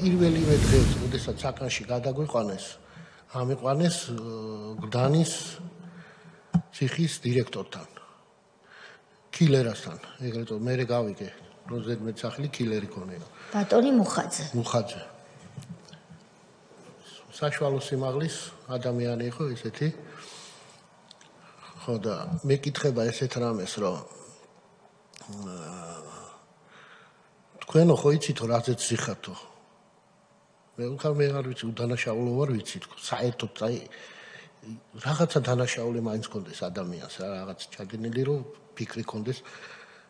პირველივე დღეს, როდესაც საკანში გადაგვიყვანეს, ამიყვანეს გდანის ციხის დირექტორთან, კილერასთან, ეგრეთ წოდებული, მე გავიგე, რომ ზედმეტ სახელი კილერი ქონია. ბატონი მუხაძე. მუხაძე. საშუალო სიმაღლის ადამიანი იყო ესეთი. ხო და მეკითხება ესეთ რამეს, რომ თქვენო ხო იცითო რაზეც ზიხათო? მე არ ვიცი, უდანაშაულო ვარ ვიცი თქო, საერთოდ რაღაცა დანაშაული მაინც კონდეს ადამიანს, რაღაც ჩაგენილი რომ ფიქრი კონდეს,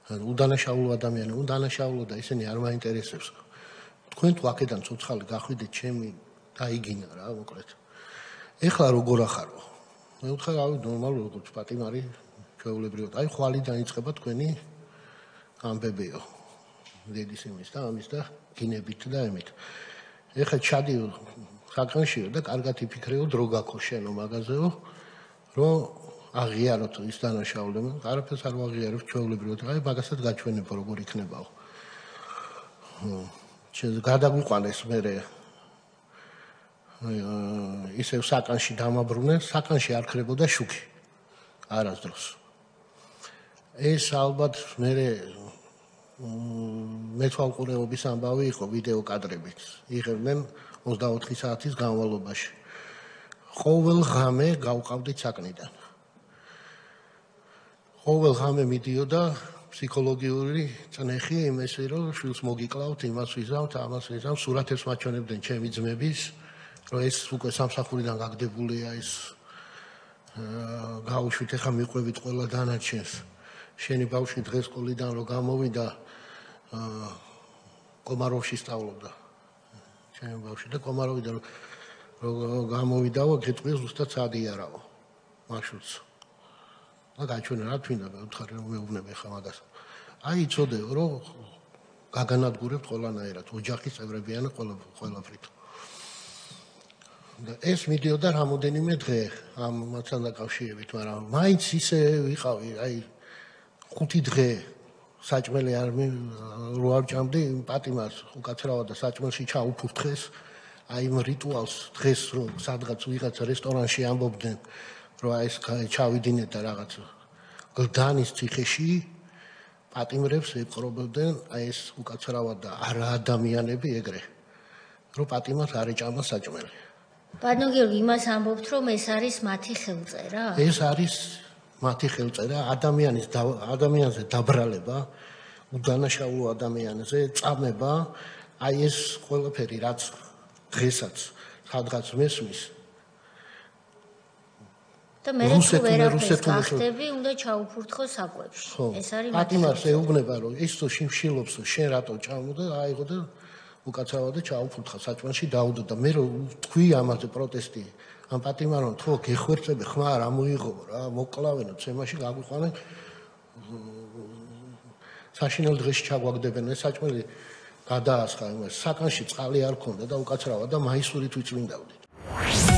უდანაშაულო ადამიანი, უდანაშაულო და ისინი არ მაინტერესებს. თქვენ თუ აქედან ცოცხალი გახვიდეთ, ჩემი დაიგინა რა, მოკლედ. ეხლა როგორ ახარო? მე ვთქვა, რავი, ნორმალურად როგორც პატიმარი, ჩვეულებრივად. აი ხვალი დაიწყება თქვენი ამბებიო. დედის იმის და ამის და გინებით და ემით. ეხლა ჩადიო საკანშიო და კარგად იფიქრეო დრო გაქო შენო მაღაზეო, რომ აღიაროთ ის დანაშაულება. არაფერს არ ვაღიარებ ჩვეულებრივად. აი მაგასაც გაჩვენებო როგორ იქნებაო. გადაგვიყვანეს მერე ისევ საკანში დამაბრუნე, საკანში არ ქრებოდა შუქი არასდროს. ეს ალბათ მერე მეთვალყურეობის ამბავი იყო ვიდეო კადრებით. იღებდნენ 24 საათის განმავლობაში. ყოველ ღამე გავყავდით საკნიდან. ყოველ ღამე მიდიოდა ფსიქოლოგიური წნეხი იმისი, რომ შვილს მოგიკლავთ, იმას ვიზავთ, ამას ვიზავთ, სურათებს მაჩვენებდნენ ჩემი ძმების, რომ ეს უკვე სამსახურიდან გაგდებულია ეს გაუშვით, ეხა მიყვებით ყველა დანარჩენს. შენი ბავშვი დღეს სკოლიდან რომ გამოვიდა, კომაროვში სწავლობდა. ჩემი ბავშვი და კომაროვიდან რომ გამოვიდაო, გეტყვია ზუსტად საადიარაო. მარშრუტს. და გაჩვენა რა თქმა უნდა, ვთხარი რომ მეუბნები ხა მაგას. აი იცოდეო, რომ გაგანადგურებთ ყველანაირად, ოჯახის წევრებიანა ყველაფრით. და ეს მიდიოდა რამოდენიმე დღე ამასთან დაკავშირებით, მაგრამ მაინც ისე ვიყავი, აი 5 დღე საჭმელი რო არ ჭამდი, პატიმარს უკაცრავად და საჭმელში ჩაუფურთხეს, აი იმ რიტუალს დღეს რომ სადღაც ვიღაცა რესტორანში ამბობდნენ, რომ აი ეს ჩავიდინეთ და რაღაც გლდანის ციხეში პატიმრებს ეპყრობდნენ, აი ეს უკაცრავად და არა ადამიანები ეგრე, რომ პატიმარს არ ეჭამა საჭმელი. ბატონო გიორგი, იმას ამბობთ, რომ ეს არის მათი ხელწერა? ეს არის მათი ხელწერა, ადამიანზე დაბრალება, უდანაშაულო ადამიანზე წამება, აი ეს ყველაფერი რაც დღესაც სადღაც მესმის. და მე თუ ვერაფერს გახდები, უნდა ჩაუფურთხო საკვებში. ეს არის პატიმარს ეუბნება, რომ ის თუ შიმშილობს, შენ რატო ჭამო და აიღო და უკაცრავა და ჩაუფურთხა საჭმელში დაუდო და მე რო თქვი ამაზე პროტესტი ამ პატიმარონ თქო გეხვერწები ხმა არ ამოიღო რა მოკლავენო ცემაში გაგვიყვანენ საშინელ დღეში ჩაგვაგდებენ ეს საჭმელი გადაასხა იმას საკანში წყალი არ ქონდა და უკაცრავა და მაისურით ვიწმინდავდით